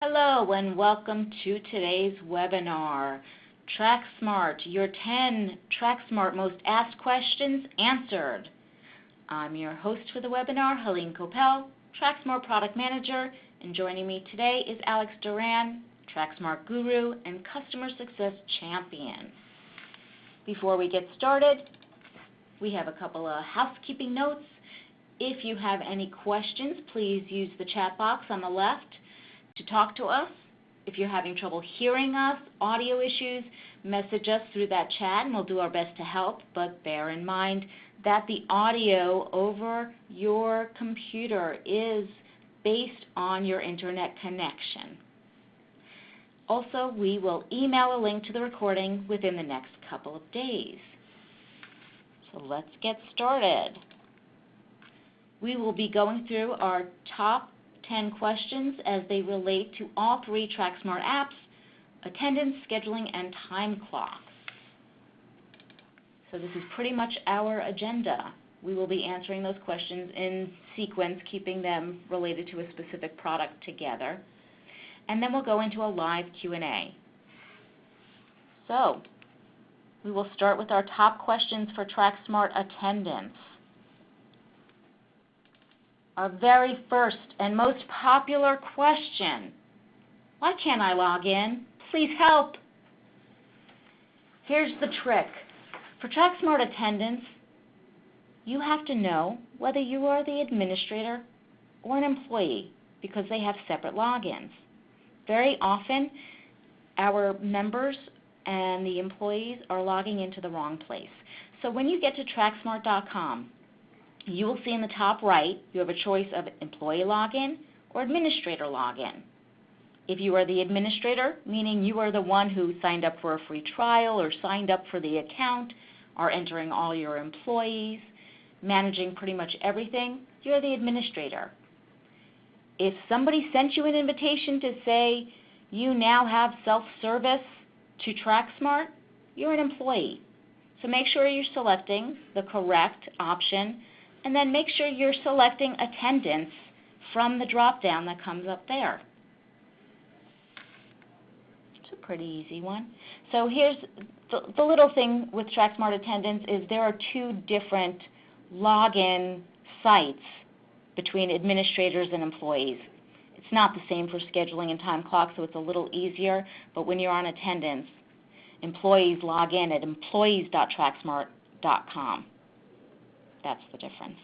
Hello and welcome to today's webinar, TrackSmart, your 10 TrackSmart most asked questions answered. I'm your host for the webinar, Helene Coppell, TrackSmart Product Manager, and joining me today is Alex Duran, TrackSmart Guru and Customer Success Champion. Before we get started, we have a couple of housekeeping notes. If you have any questions, please use the chat box on the left to talk to us. If you're having trouble hearing us, audio issues, message us through that chat and we'll do our best to help, but bear in mind that the audio over your computer is based on your internet connection. Also, we will email a link to the recording within the next couple of days. So let's get started. We will be going through our top 10 questions as they relate to all three TrackSmart apps, attendance, scheduling, and time clocks. So this is pretty much our agenda. We will be answering those questions in sequence, keeping them related to a specific product together. And then we'll go into a live Q&A. So we will start with our top questions for TrackSmart attendance. Our very first and most popular question: why can't I log in? Please help. Here's the trick. For TrackSmart attendance, you have to know whether you are the administrator or an employee because they have separate logins. Very often, our members and the employees are logging into the wrong place. So when you get to TrackSmart.com, you will see in the top right, you have a choice of employee login or administrator login. If you are the administrator, meaning you are the one who signed up for a free trial or signed up for the account, are entering all your employees, managing pretty much everything, you're the administrator. If somebody sent you an invitation to say you now have self-service to TrackSmart, you're an employee. So make sure you're selecting the correct option, and then make sure you're selecting attendance from the drop-down that comes up there. It's a pretty easy one. So here's the little thing with TrackSmart attendance is there are two different login sites between administrators and employees. It's not the same for scheduling and time clock, so it's a little easier, but when you're on attendance, employees log in at employees.tracksmart.com. That's the difference.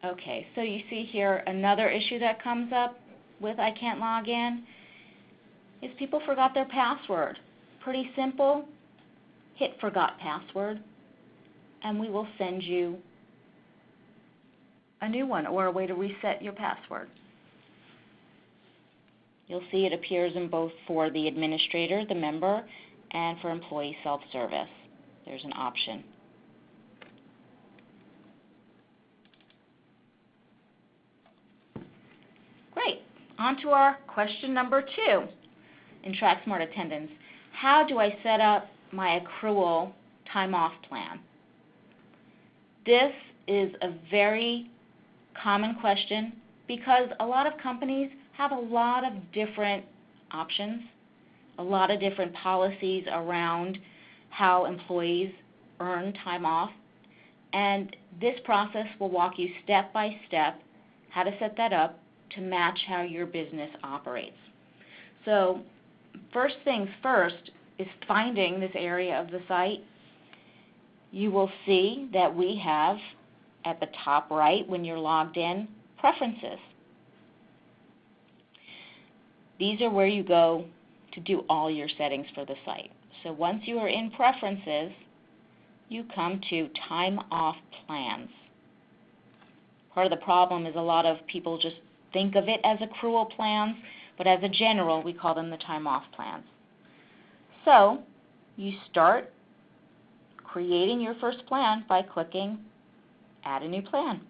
Okay, so you see here another issue that comes up with I can't log in is people forgot their password. Pretty simple. Hit forgot password and we will send you a new one or a way to reset your password. You'll see it appears in both for the administrator, the member, and for employee self-service. There's an option. Great. On to our question number 2 in TrackSmart attendance. How do I set up my accrual time off plan? This is a very common question because a lot of companies have a lot of different options, a lot of different policies around how employees earn time off, and this process will walk you step by step how to set that up to match how your business operates. So first things first is finding this area of the site. You will see that we have at the top right when you're logged in, preferences. These are where you go to do all your settings for the site. So once you are in preferences, you come to time off plans. Part of the problem is a lot of people just think of it as accrual plans, but as a general, we call them the time off plans. So you start creating your first plan by clicking Add a New Plan.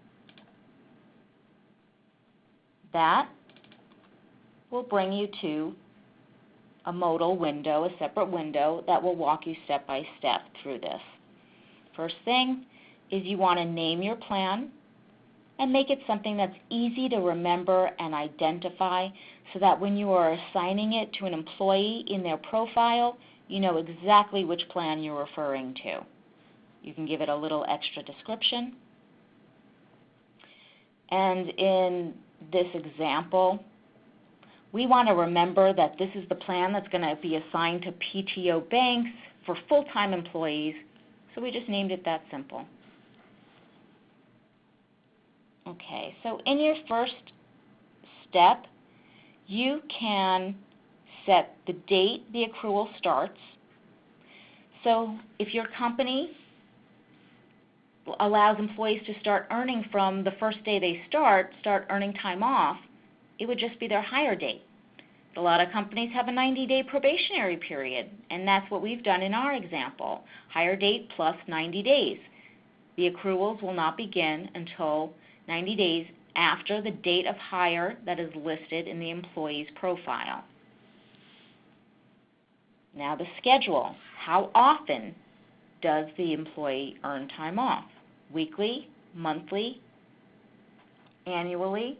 That will bring you to a modal window, a separate window that will walk you step by step through this. First thing is you want to name your plan and make it something that's easy to remember and identify so that when you are assigning it to an employee in their profile, you know exactly which plan you're referring to. You can give it a little extra description. And in this example, we want to remember that this is the plan that's going to be assigned to PTO banks for full-time employees, so we just named it that simple. Okay, so in your first step, you can set the date the accrual starts. So if your company allows employees to start earning from the first day they start earning time off, it would just be their hire date. A lot of companies have a 90-day probationary period, and that's what we've done in our example, hire date plus 90 days. The accruals will not begin until 90 days after the date of hire that is listed in the employee's profile. Now the schedule. How often does the employee earn time off? Weekly, monthly, annually?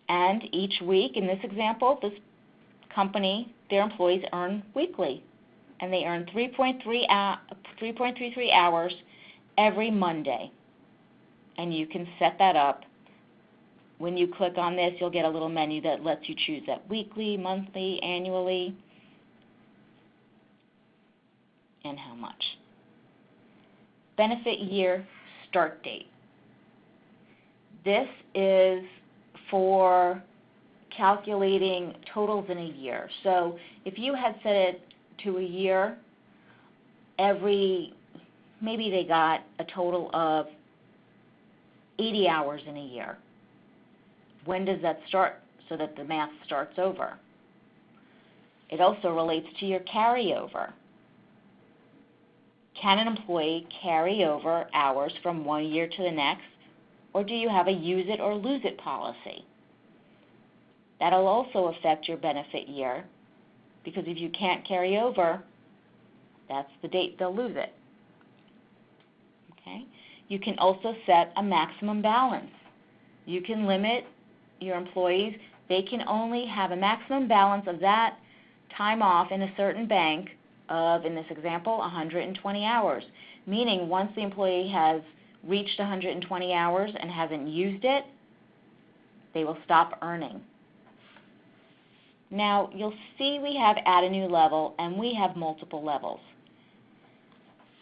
And each week, in this example, this company, their employees earn weekly, and they earn 3.33 hours every Monday. And you can set that up. When you click on this, you'll get a little menu that lets you choose that weekly, monthly, annually, and how much. Benefit year start date. This is for calculating totals in a year. So if you had set it to a year, maybe they got a total of 80 hours in a year. When does that start so that the math starts over? It also relates to your carryover. Can an employee carry over hours from one year to the next, or do you have a use it or lose it policy? That'll also affect your benefit year, because if you can't carry over, that's the date they'll lose it. Okay? You can also set a maximum balance. You can limit your employees. They can only have a maximum balance of that time off in a certain bank of, in this example, 120 hours, meaning once the employee has reached 120 hours and hasn't used it, they will stop earning. Now, you'll see we have add a new level, and we have multiple levels.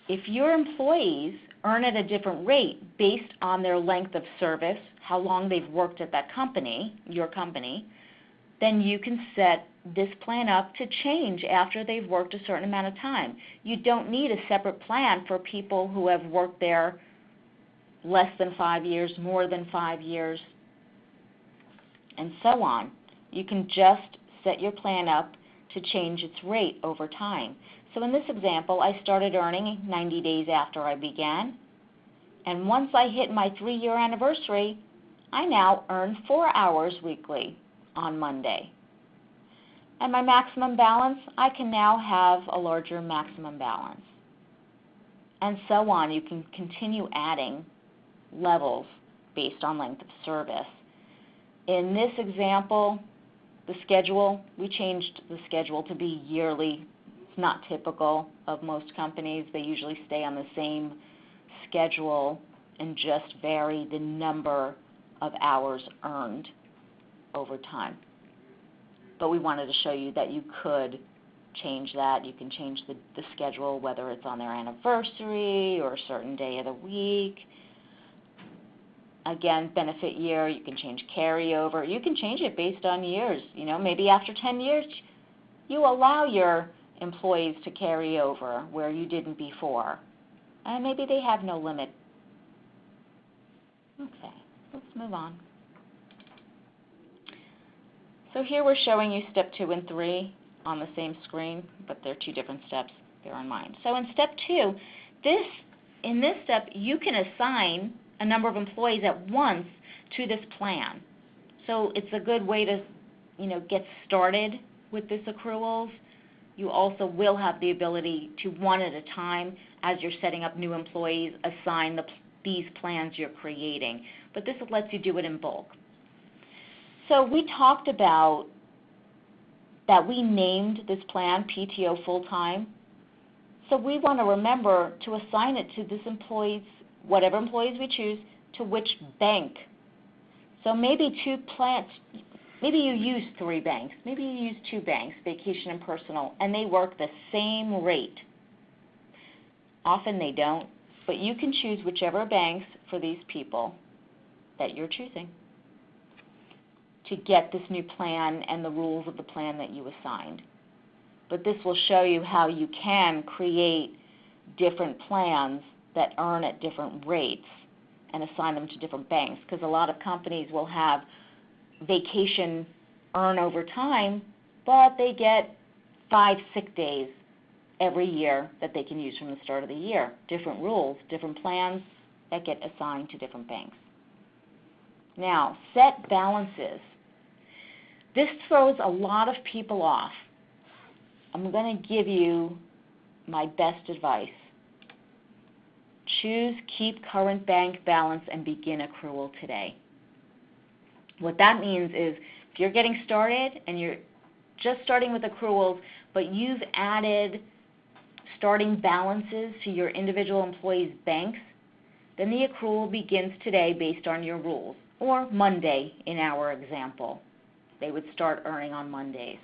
If your employees earn at a different rate based on their length of service, how long they've worked at that company, your company, then you can set this plan up to change after they've worked a certain amount of time. You don't need a separate plan for people who have worked there less than 5 years, more than 5 years, and so on. You can just set your plan up to change its rate over time. So in this example, I started earning 90 days after I began, and once I hit my 3-year anniversary, I now earn 4 hours weekly on Monday. And my maximum balance, I can now have a larger maximum balance. And so on. You can continue adding levels based on length of service. In this example, the schedule, we changed the schedule to be yearly. It's not typical of most companies. They usually stay on the same schedule and just vary the number of hours earned over time. But we wanted to show you that you could change that. You can change the schedule, whether it's on their anniversary or a certain day of the week. Again, benefit year, you can change carryover. You can change it based on years. You know, maybe after 10 years, you allow your employees to carry over where you didn't before. And maybe they have no limit. Okay, let's move on. So here we're showing you step 2 and 3 on the same screen, but they're 2 different steps. Bear in mind. So in step 2, in this step, you can assign a number of employees at once to this plan. So it's a good way to, get started with this accruals. You also will have the ability to, one at a time, as you're setting up new employees, assign these plans you're creating. But this lets you do it in bulk. So we talked about that we named this plan PTO full-time. So we want to remember to assign it to this employee's, whatever employees we choose, to which bank. So maybe maybe you use 3 banks, maybe you use 2 banks, vacation and personal, and they work the same rate. Often they don't, but you can choose whichever banks for these people that you're choosing to get this new plan and the rules of the plan that you assigned. But this will show you how you can create different plans that earn at different rates and assign them to different banks, because a lot of companies will have vacation earn over time, but they get 5 sick days every year that they can use from the start of the year. Different rules, different plans that get assigned to different banks. Now, set balances. This throws a lot of people off. I'm going to give you my best advice. Choose keep current bank balance and begin accrual today. What that means is if you're getting started and you're just starting with accruals, but you've added starting balances to your individual employees' banks, then the accrual begins today based on your rules, or Monday in our example. They would start earning on Mondays,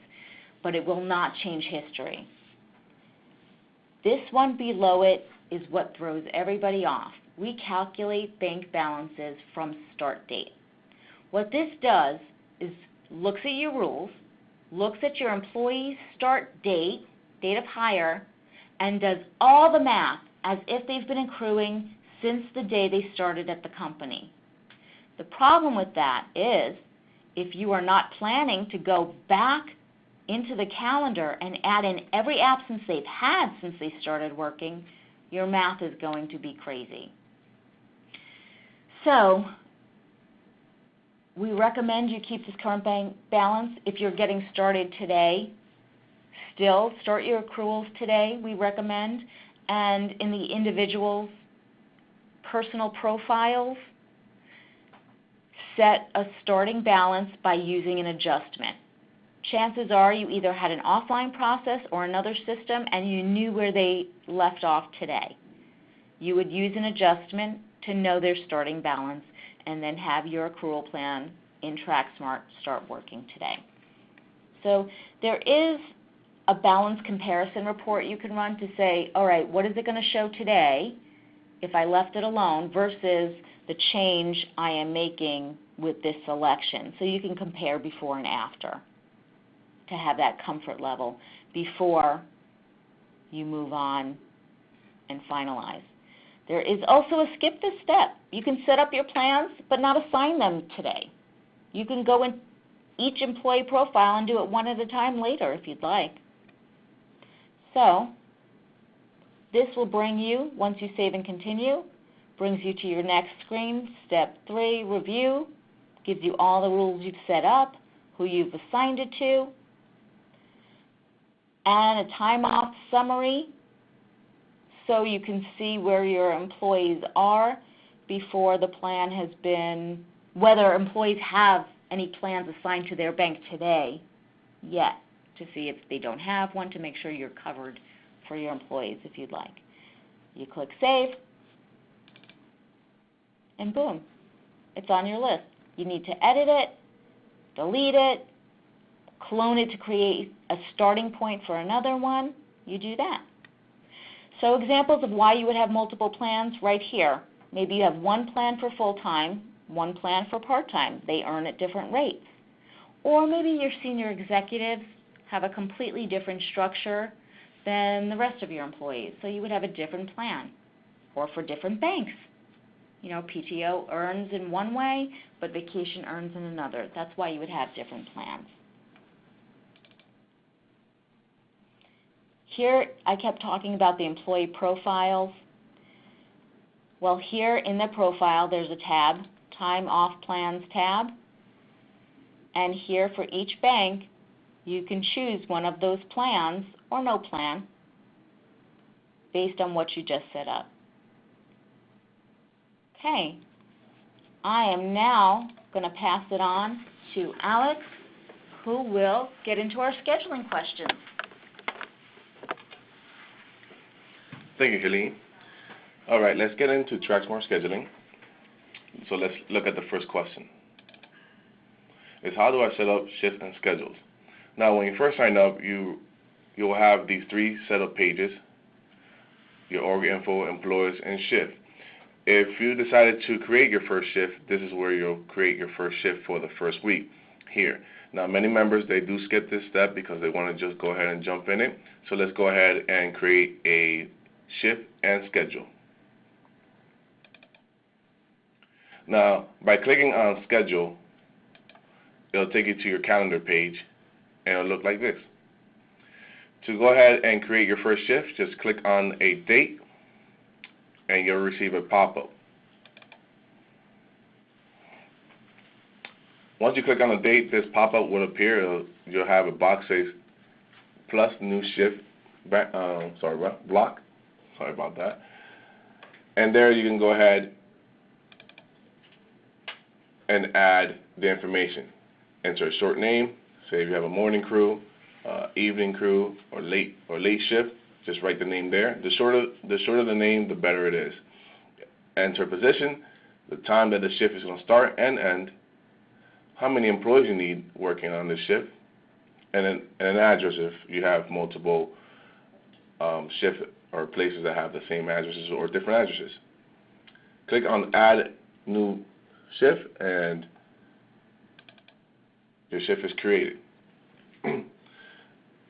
but it will not change history. This one below it is what throws everybody off. We calculate bank balances from start date. What this does is looks at your rules, looks at your employee's start date, date of hire, and does all the math as if they've been accruing since the day they started at the company. The problem with that is if you are not planning to go back into the calendar and add in every absence they've had since they started working, your math is going to be crazy. So we recommend you keep this current bank balance if you're getting started today. Still, start your accruals today, we recommend. And in the individual's personal profiles, set a starting balance by using an adjustment. Chances are you either had an offline process or another system and you knew where they left off today. You would use an adjustment to know their starting balance and then have your accrual plan in TrackSmart start working today. So there is a balance comparison report you can run to say, all right, what is it going to show today if I left it alone versus the change I am making with this selection. So you can compare before and after to have that comfort level before you move on and finalize. There is also a skip this step. You can set up your plans but not assign them today. You can go in each employee profile and do it one at a time later if you'd like. So this will bring you, once you save and continue, brings you to your next screen, step 3, review, gives you all the rules you've set up, who you've assigned it to, and a time off summary so you can see where your employees are before the plan has been, whether employees have any plans assigned to their bank today yet, to see if they don't have one, to make sure you're covered for your employees if you'd like. You click Save, and boom, it's on your list. You need to edit it, delete it, clone it to create a starting point for another one. You do that. So examples of why you would have multiple plans right here. Maybe you have one plan for full-time, one plan for part-time. They earn at different rates. Or maybe your senior executives have a completely different structure than the rest of your employees. So you would have a different plan. Or for different banks. You know, PTO earns in one way, but vacation earns in another. That's why you would have different plans. Here, I kept talking about the employee profiles. Well, here in the profile, there's a tab, Time Off Plans tab. And here for each bank, you can choose one of those plans or no plan based on what you just set up. Okay, I am now going to pass it on to Alex, who will get into our scheduling questions. Thank you, Helene. All right, let's get into TrackSmart scheduling. So let's look at the first question. Is how do I set up shifts and schedules? Now, when you first sign up, you'll have these 3 setup pages: your org info, employees, and shift. If you decided to create your first shift, this is where you'll create your first shift for the first week here. Now, many members, they do skip this step because they want to just go ahead and jump in it. So let's go ahead and create a shift and schedule. Now, by clicking on schedule, it'll take you to your calendar page, and it'll look like this. To go ahead and create your first shift, just click on a date, and you'll receive a pop-up. Once you click on the date, this pop-up will appear. You'll have a box says plus new shift block. Sorry about that. And there you can go ahead and add the information. Enter a short name. Say if you have a morning crew, evening crew, or late shift, just write the name there. The shorter the name, the better it is. Enter position, the time that the shift is going to start and end, how many employees you need working on this shift, and then an address if you have multiple shift or places that have the same addresses or different addresses. Click on Add New Shift, and your shift is created.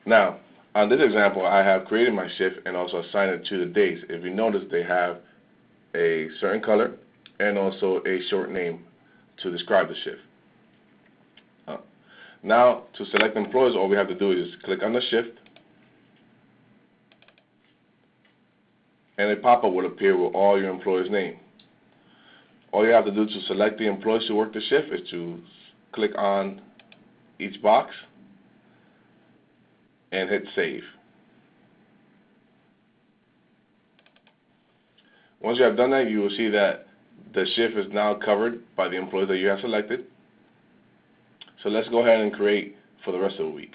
Now, on this example, I have created my shift and also assigned it to the days. If you notice, they have a certain color and also a short name to describe the shift. Now, to select employees, all we have to do is click on the shift, and a pop-up will appear with all your employees' name. All you have to do to select the employees to work the shift is to click on each box and hit save. Once you have done that, you will see that the shift is now covered by the employees that you have selected. So let's go ahead and create for the rest of the week.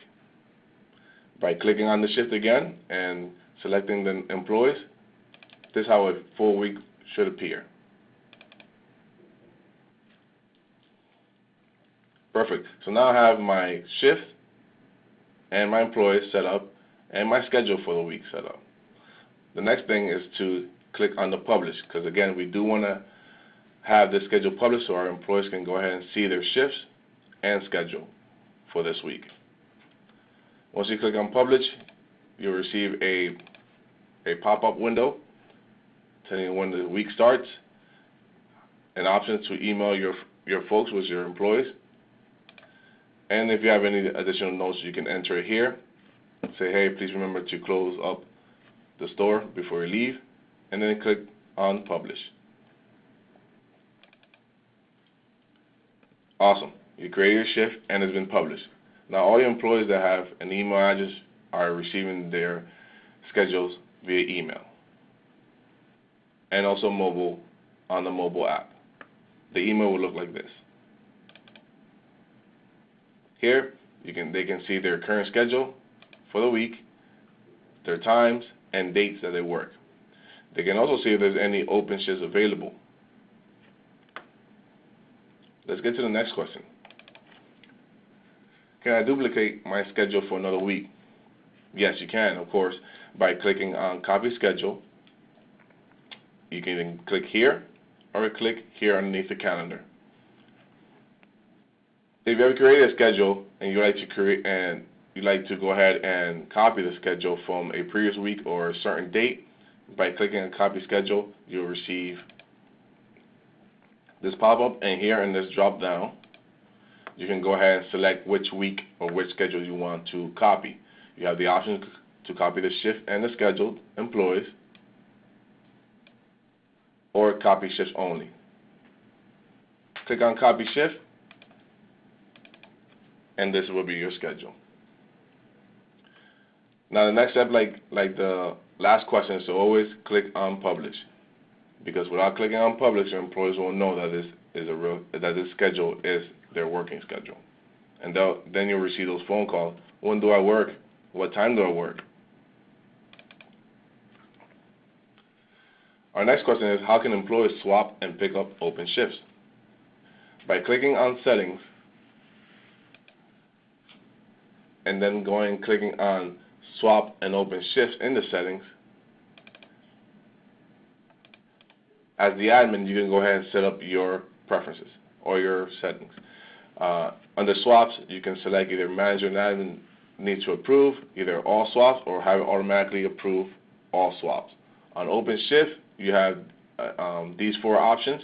By clicking on the shift again and selecting the employees, this is how a full week should appear. Perfect. So now I have my shift and my employees set up and my schedule for the week set up. The next thing is to click on the publish, because again, we do want to have this schedule published so our employees can go ahead and see their shifts and schedule for this week. Once you click on publish, you'll receive a pop-up window telling you when the week starts, an option to email your folks with your employees, and if you have any additional notes, you can enter it here. Say, hey, please remember to close up the store before you leave, and then click on publish. Awesome. You created your shift and it's been published. Now all your employees that have an email address are receiving their schedules via email and also mobile on the mobile app. The email will look like this. Here they can see their current schedule for the week, their times and dates that they work. They can also see if there's any open shifts available. Let's get to the next question. Can I duplicate my schedule for another week? Yes, you can, of course, by clicking on Copy Schedule. You can either click here or click here underneath the calendar. If you ever create a schedule and you like to go ahead and copy the schedule from a previous week or a certain date, by clicking on Copy Schedule, you'll receive this pop-up, and here in this drop-down, you can go ahead and select which week or which schedule you want to copy. You have the option to copy the shift and the scheduled employees, or copy shifts only. Click on Copy Shift, and this will be your schedule. Now the next step, like the last question, is to always click on Publish. because without clicking on publish, your employees will know that this schedule is their working schedule, and then you'll receive those phone calls. When do I work? What time do I work? Our next question is, how can employees swap and pick up open shifts? By clicking on settings and then clicking on swap and open shifts in the settings, as the admin, you can go ahead and set up your preferences or your settings. Under swaps, you can select either manager and admin need to approve either all swaps or have it automatically approve all swaps. On open shift, you have these 4 options.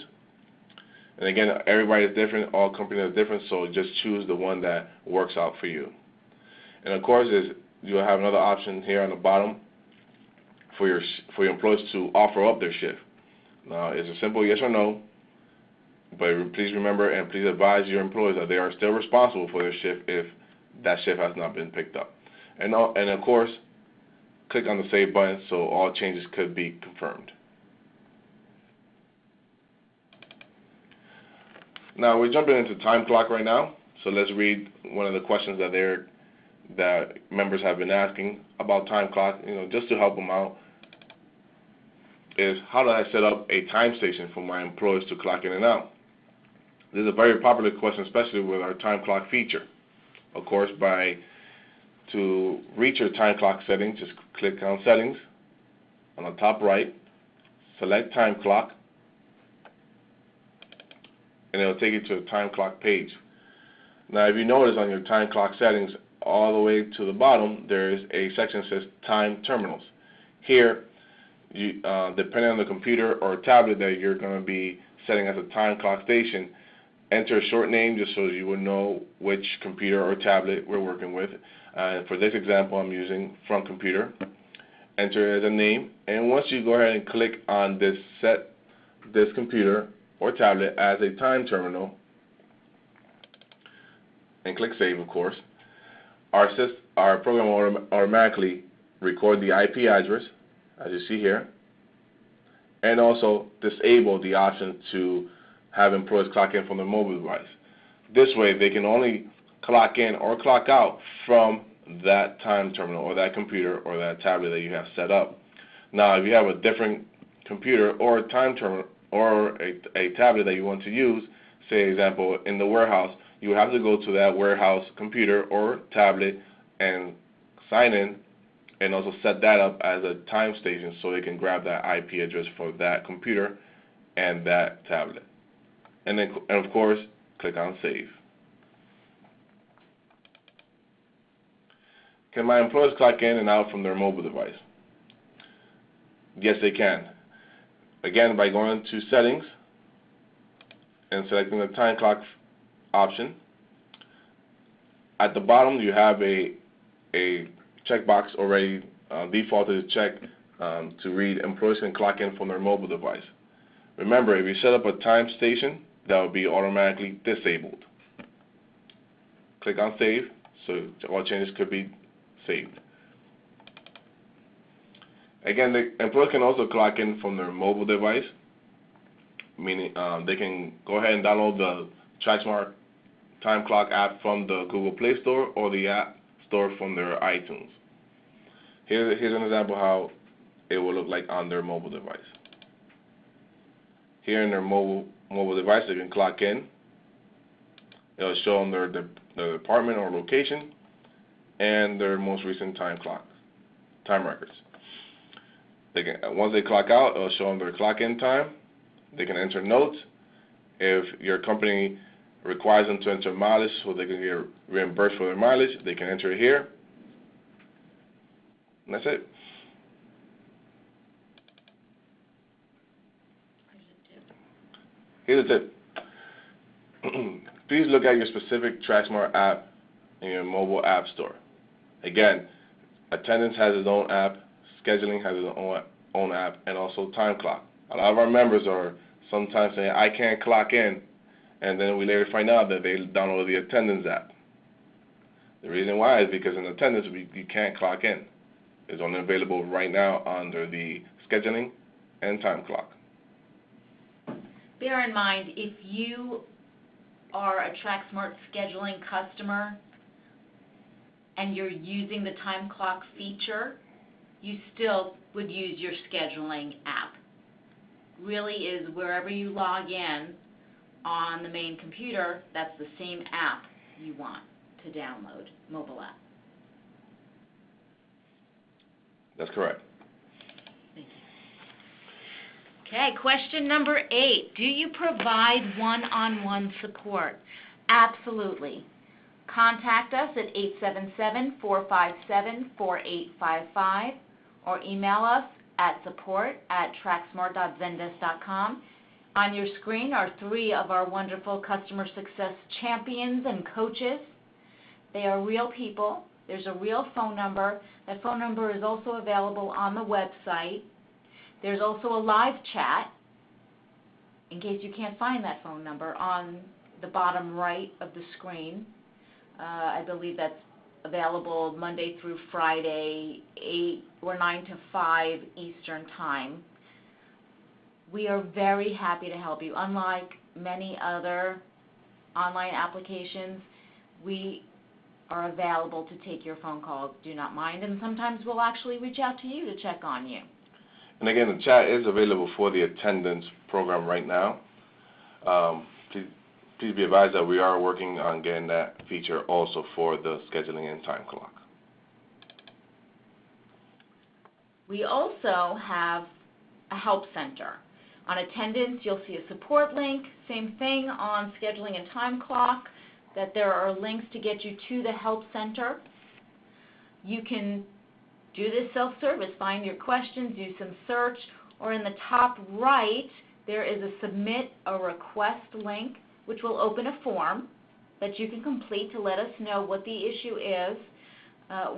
And again, everybody is different, all companies are different, so just choose the one that works out for you. And of course, you'll have another option here on the bottom for your employees to offer up their shift. Now, it's a simple yes or no, but please remember and please advise your employees that they are still responsible for their shift if that shift has not been picked up. And of course, click on the save button so all changes could be confirmed. Now we're jumping into time clock right now, so let's read one of the questions that members have been asking about time clock, just to help them out. Is how do I set up a time station for my employees to clock in and out? This is a very popular question, especially with our time clock feature. Of course, to reach your time clock settings, just click on settings on the top right, select time clock, and it'll take you to the time clock page. Now, if you notice on your time clock settings, all the way to the bottom, there is a section that says time terminals. Here, depending on the computer or tablet that you're going to be setting as a time clock station, enter a short name just so you will know which computer or tablet we're working with. For this example, I'm using Front Computer. Enter it as a name, and once you go ahead and click on set this computer or tablet as a time terminal, and click Save, of course, our program will automatically record the IP address, as you see here, and also disable the option to have employees clock in from their mobile device. This way, they can only clock in or clock out from that time terminal or that computer or that tablet that you have set up. Now, if you have a different computer or a time terminal or a tablet that you want to use, say, example, in the warehouse, you have to go to that warehouse computer or tablet and sign in and also set that up as a time station so they can grab that IP address for that computer and that tablet. And of course, click on Save. Can my employees clock in and out from their mobile device? Yes, they can. Again, by going to Settings and selecting the time clock option. At the bottom, you have a checkbox already defaulted to check to read employees can clock in from their mobile device. Remember, if you set up a time station, that will be automatically disabled. Click on Save so all changes could be saved. Again, the employees can also clock in from their mobile device, meaning they can go ahead and download the TrackSmart Time Clock app from the Google Play Store or the App Store from their iTunes. Here's an example how it will look like on their mobile device. Here in their mobile device, they can clock in. It'll show them their department or location and their most recent time records. Once they clock out, it'll show them their clock-in time. They can enter notes. If your company requires them to enter mileage so they can get reimbursed for their mileage, they can enter it here. And that's it. Here's a tip. Please look at your specific TrackSmart app in your mobile app store. Again, attendance has its own app, scheduling has its own app, and also time clock. A lot of our members are sometimes saying, I can't clock in, and then we later find out that they downloaded the attendance app. The reason why is because in attendance, you can't clock in. It's only available right now under the scheduling and time clock. bear in mind, if you are a TrackSmart scheduling customer and you're using the time clock feature, you still would use your scheduling app. Really is wherever you log in on the main computer, that's the same app you want to download, mobile app. That's correct. Thank you. Okay, question number 8. Do you provide one-on-one support? Absolutely. Contact us at 877-457-4855 or email us at support@tracksmart.zendesk.com. On your screen are 3 of our wonderful customer success champions and coaches. They are real people. There's a real phone number. That phone number is also available on the website. There's also a live chat, in case you can't find that phone number, on the bottom right of the screen. I believe that's available Monday through Friday, 8 or 9 to 5 Eastern Time. We are very happy to help you. Unlike many other online applications, we are available to take your phone calls. Do not mind, and sometimes we'll actually reach out to you to check on you. And again, the chat is available for the attendance program right now. Please be advised that we are working on getting that feature also for the scheduling and time clock. We also have a help center. On attendance, you'll see a support link. Same thing on scheduling and time clock, that there are links to get you to the help center. You can do this self-service, find your questions, do some search, or in the top right, there is a submit a request link, which will open a form that you can complete to let us know what the issue is,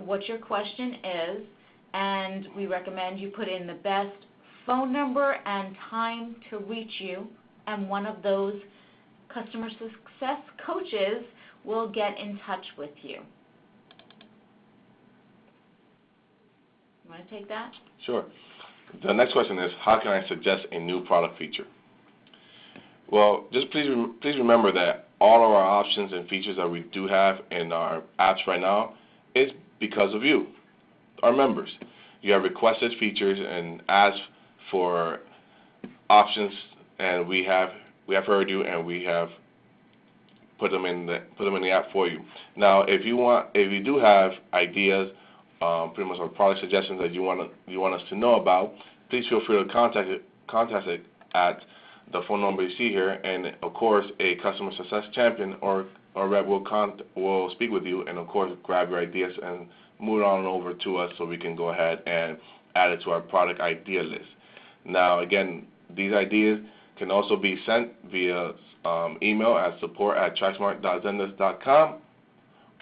what your question is, and we recommend you put in the best phone number and time to reach you, and one of those customer success coaches will get in touch with you. You want to take that? Sure. The next question is, how can I suggest a new product feature? Well, just please remember that all of our options and features that we do have in our apps right now is because of you, our members. You have requested features and asked for options, and we have heard you, and we have put them in the app for you. Now, if you do have ideas, pretty much our product suggestions that you want us to know about, please feel free to contact us at the phone number you see here, and of course, a customer success champion or rep will speak with you, and of course, grab your ideas and move it on over to us so we can go ahead and add it to our product idea list. Now, again, these ideas can also be sent via email at support@tracksmart.zendesk.com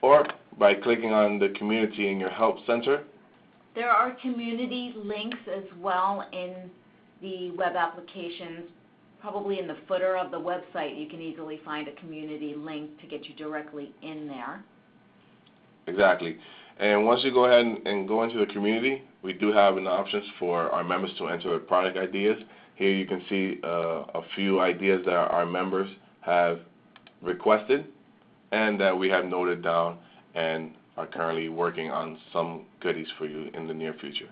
or by clicking on the community in your help center. There are community links as well in the web applications. Probably in the footer of the website, you can easily find a community link to get you directly in there. Exactly. And once you go ahead and go into the community, we do have an options for our members to enter their product ideas. Here you can see a few ideas that our members have requested and that we have noted down and are currently working on some goodies for you in the near future.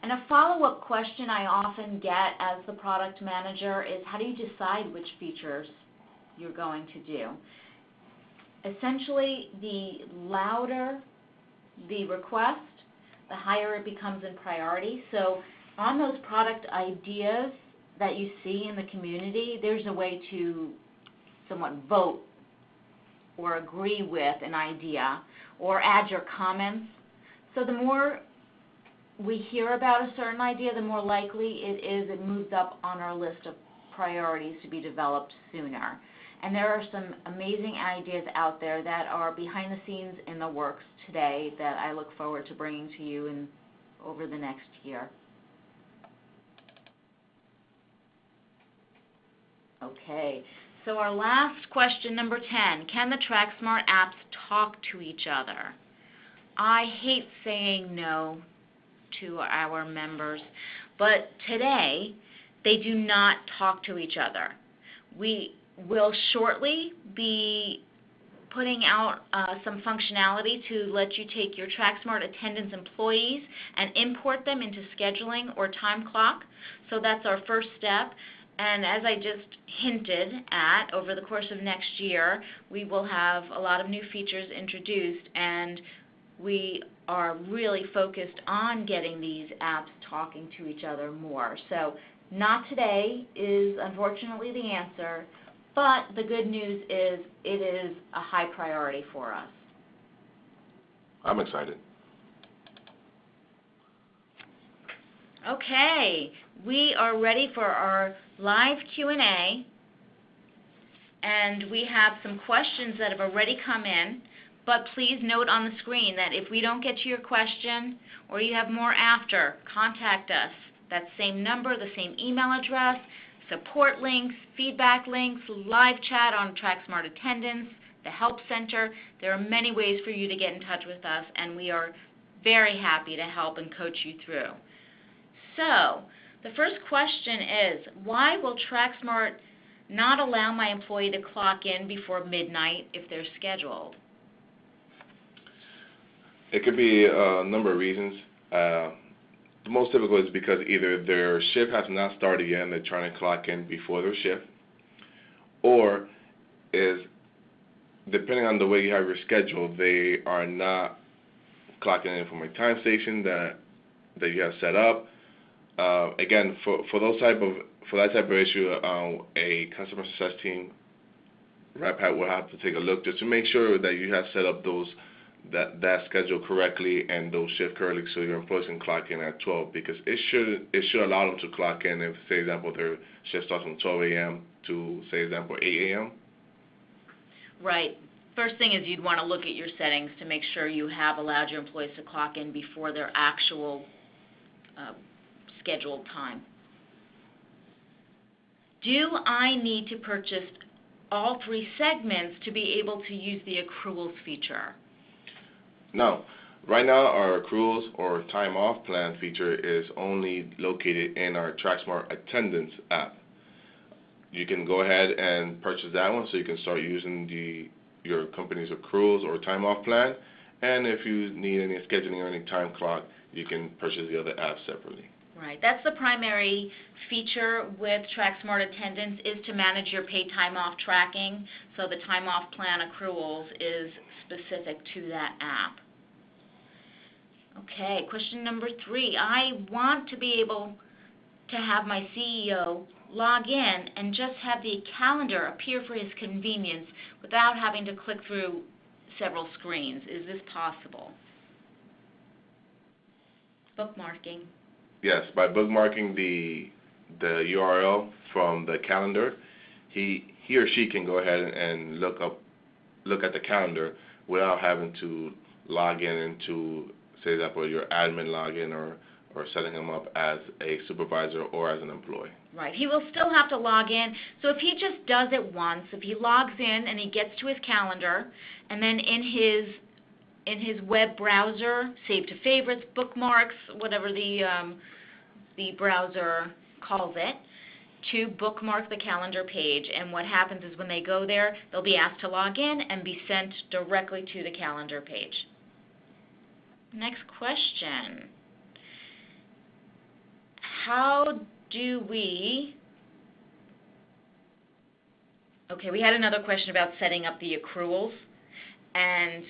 And a follow-up question I often get as the product manager is, how do you decide which features you're going to do? Essentially, the louder the request, the higher it becomes in priority. So on those product ideas that you see in the community, there's a way to somewhat vote or agree with an idea or add your comments. So the more we hear about a certain idea, the more likely it moves up on our list of priorities to be developed sooner. And there are some amazing ideas out there that are behind the scenes in the works today that I look forward to bringing to you over the next year. Okay, so our last question, number 10, can the TrackSmart apps talk to each other? I hate saying no to our members, but today they do not talk to each other. We will shortly be putting out some functionality to let you take your TrackSmart attendance employees and import them into scheduling or time clock. So that's our first step. And as I just hinted at, over the course of next year, we will have a lot of new features introduced, and we are really focused on getting these apps talking to each other more. So not today is unfortunately the answer, but the good news is it is a high priority for us. I'm excited. Okay, we are ready for our live Q&A, and we have some questions that have already come in, but please note on the screen that if we don't get to your question or you have more after, contact us. That same number, the same email address, support links, feedback links, live chat on TrackSmart Attendance, the Help Center. There are many ways for you to get in touch with us, and we are very happy to help and coach you through. So, the first question is, why will TrackSmart not allow my employee to clock in before midnight if they're scheduled? It could be a number of reasons. The most typical is because either their shift has not started yet and they're trying to clock in before their shift, or is, depending on the way you have your schedule, they are not clocking in from a time station that you have set up. Again, for that type of issue, a customer success team rep will have to take a look just to make sure that you have set up that schedule correctly and those shifts correctly, so your employees can clock in at 12, because it should allow them to clock in if, say, example, their shift starts from 12 a.m. to, say, example, 8 a.m. Right. First thing is you'd want to look at your settings to make sure you have allowed your employees to clock in before their actual scheduled time. Do I need to purchase all 3 segments to be able to use the accruals feature? No. Right now, our accruals or time off plan feature is only located in our TrackSmart Attendance app. You can go ahead and purchase that one so you can start using your company's accruals or time off plan. And if you need any scheduling or any time clock, you can purchase the other apps separately. Right. That's the primary feature with TrackSmart Attendance, is to manage your paid time off tracking. So the time off plan accruals is specific to that app. Okay, question number 3. I want to be able to have my CEO log in and just have the calendar appear for his convenience without having to click through several screens. Is this possible? Bookmarking. Yes, by bookmarking the URL from the calendar, he or she can go ahead and look at the calendar without having to log in into, say, example, your admin login or setting him up as a supervisor or as an employee. Right. He will still have to log in. So if he just does it once, if he logs in and he gets to his calendar, and then in his web browser, save to favorites, bookmarks, whatever the browser calls it, to bookmark the calendar page. And what happens is when they go there, they'll be asked to log in and be sent directly to the calendar page. Next question. How do we... Okay, we had another question about setting up the accruals, and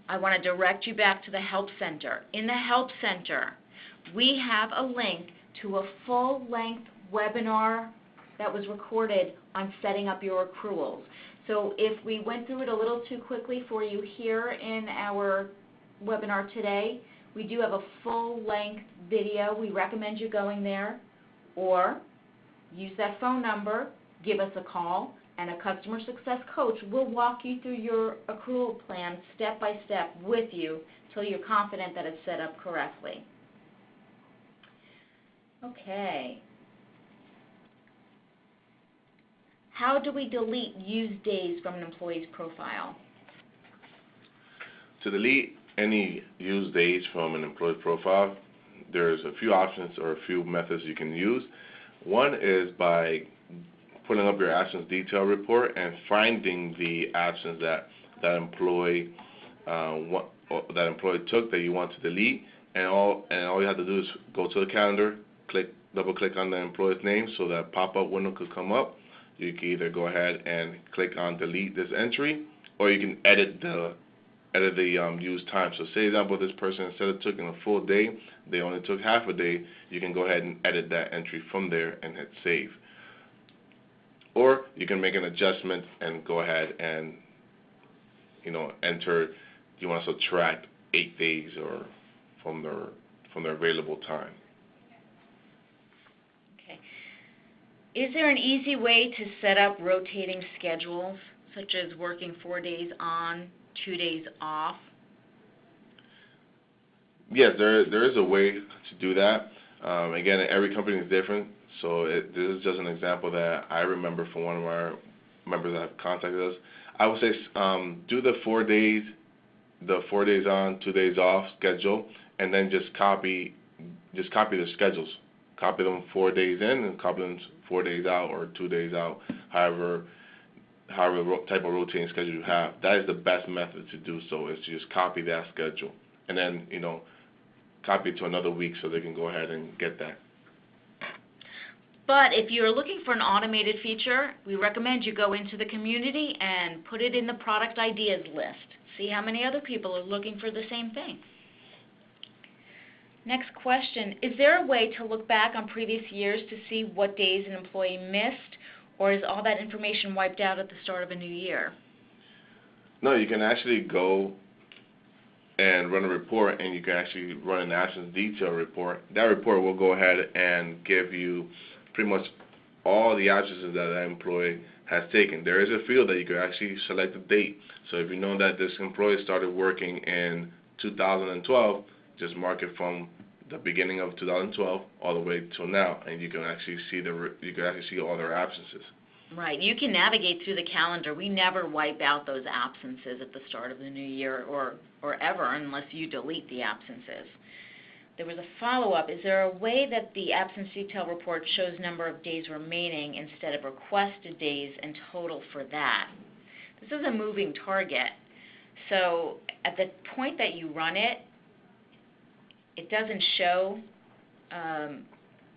I want to direct you back to the Help Center. In the Help Center, we have a link to a full-length webinar that was recorded on setting up your accruals. So if we went through it a little too quickly for you here in our webinar today, we do have a full-length video. We recommend you going there, or use that phone number, give us a call, and a customer success coach will walk you through your accrual plan step by step with you until you're confident that it's set up correctly. Okay. How do we delete used days from an employee's profile? To delete any used days from an employee profile, there's a few options or a few methods you can use. One is by pulling up your absence detail report and finding the absence that employee took that you want to delete, and all you have to do is go to the calendar, double click on the employee's name so that pop-up window could come up. You can either go ahead and click on delete this entry, or you can edit the used time. So say, example, this person, instead of taking a full day, they only took half a day. You can go ahead and edit that entry from there and hit save. Or you can make an adjustment and go ahead and enter, you want to subtract 8 days or from their available time. Okay. Is there an easy way to set up rotating schedules, such as working 4 days on, 2 days off? Yes, there is a way to do that. Again, every company is different, so this is just an example that I remember from one of our members that have contacted us. I would say do the 4 days on, 2 days off schedule, and then just copy the schedules. Copy them 4 days in and copy them 4 days out or 2 days out, however type of rotating schedule you have. That is the best method to do so, is to just copy that schedule and then copy it to another week so they can go ahead and get that. But if you're looking for an automated feature, we recommend you go into the community and put it in the product ideas list. See how many other people are looking for the same thing. Next question, is there a way to look back on previous years to see what days an employee missed, or is all that information wiped out at the start of a new year? No, you can actually go and run a report, and you can actually run an absence detail report. That report will go ahead and give you pretty much all the absences that that employee has taken. There is a field that you can actually select the date. So if you know that this employee started working in 2012, just mark it from the beginning of 2012 all the way till now, and you can actually see all their absences. Right. You can navigate through the calendar. We never wipe out those absences at the start of the new year or ever unless you delete the absences. There was a follow-up. Is there a way that the absence detail report shows number of days remaining instead of requested days and total for that? This is a moving target. So at the point that you run it, it doesn't show,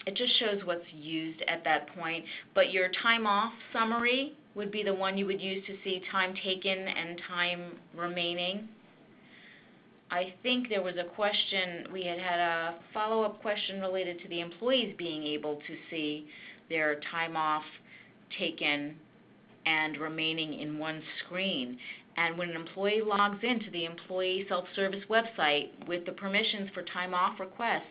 it just shows what's used at that point. But your time off summary would be the one you would use to see time taken and time remaining. I think there was a question, we had a follow-up question related to the employees being able to see their time off taken and remaining in one screen. And when an employee logs into the employee self-service website with the permissions for time off requests,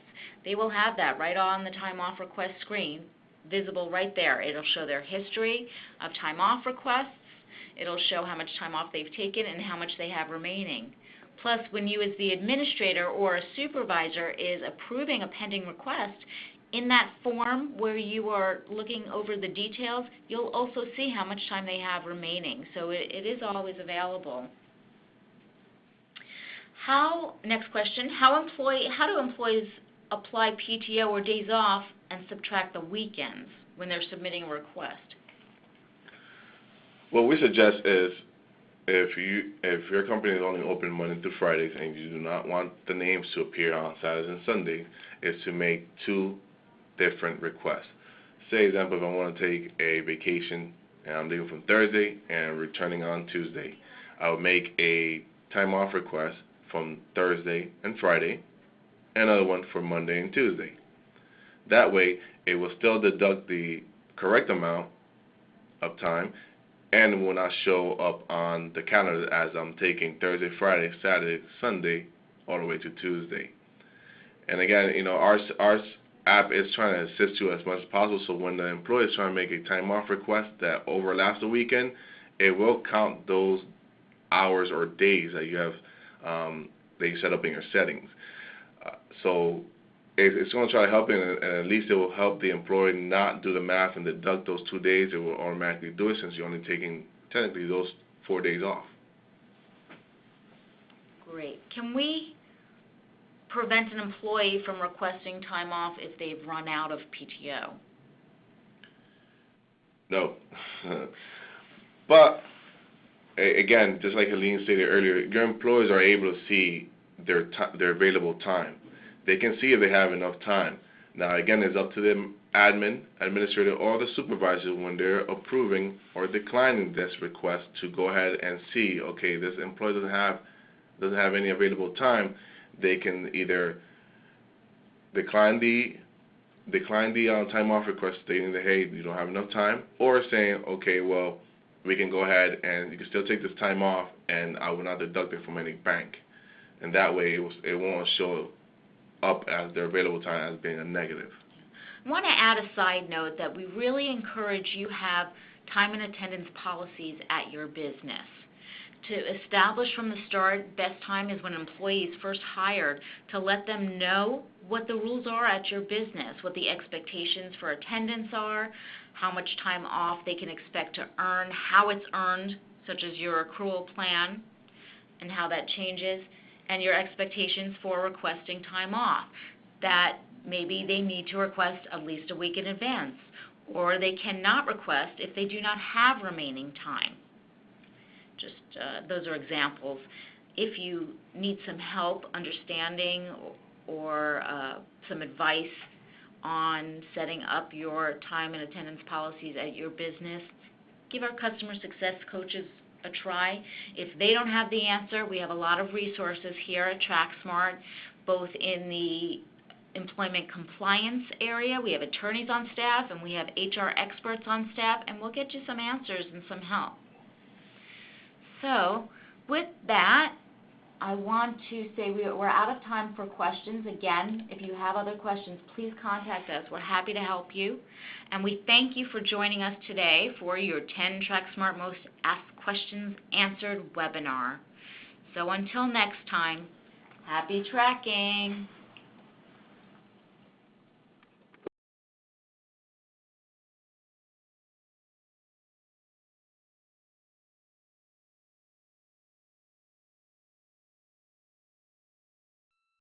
they will have that right on the time off request screen, visible right there. It'll show their history of time off requests. It'll show how much time off they've taken and how much they have remaining. Plus, when you as the administrator or a supervisor is approving a pending request, in that form where you are looking over the details, you'll also see how much time they have remaining. So it is always available. Next question, how do employees apply PTO or days off and subtract the weekends when they're submitting a request? What we suggest is if your company is only open Monday through Fridays and you do not want the names to appear on Saturdays and Sundays, is to make 2 different requests. Say, example, if I want to take a vacation and I'm leaving from Thursday and returning on Tuesday, I would make a time off request from Thursday and Friday, another one for Monday and Tuesday. That way, it will still deduct the correct amount of time and will not show up on the calendar as I'm taking Thursday, Friday, Saturday, Sunday, all the way to Tuesday. And again, our app is trying to assist you as much as possible, so when the employee is trying to make a time off request that overlaps the weekend, it will count those hours or days that you have that you set up in your settings. So it's going to try to help you, and at least it will help the employee not do the math and deduct those 2 days. It will automatically do it since you're only taking technically those 4 days off. Great. Can we prevent an employee from requesting time off if they've run out of PTO? No. But again, just like Helene stated earlier, your employees are able to see their available time. They can see if they have enough time. Now, again, it's up to the administrator, or the supervisor when they're approving or declining this request to go ahead and see, okay, this employee doesn't have any available time. They can either decline the time off request, stating that, hey, you don't have enough time, or saying, okay, well, we can go ahead and you can still take this time off, and I will not deduct it from any bank. And that way, it won't show up as their available time as being a negative. I want to add a side note that we really encourage you have time and attendance policies at your business. To establish from the start, best time is when an employee is first hired, to let them know what the rules are at your business, what the expectations for attendance are, how much time off they can expect to earn, how it's earned, such as your accrual plan and how that changes, and your expectations for requesting time off. That maybe they need to request at least a week in advance, or they cannot request if they do not have remaining time. Just those are examples. If you need some help understanding or some advice on setting up your time and attendance policies at your business, give our customer success coaches a try. If they don't have the answer, we have a lot of resources here at TrackSmart, both in the employment compliance area. We have attorneys on staff, and we have HR experts on staff, and we'll get you some answers and some help. So with that, I want to say we're out of time for questions. Again, if you have other questions, please contact us. We're happy to help you. And we thank you for joining us today for your 10 TrackSmart Most Asked Questions Answered webinar. So until next time, happy tracking.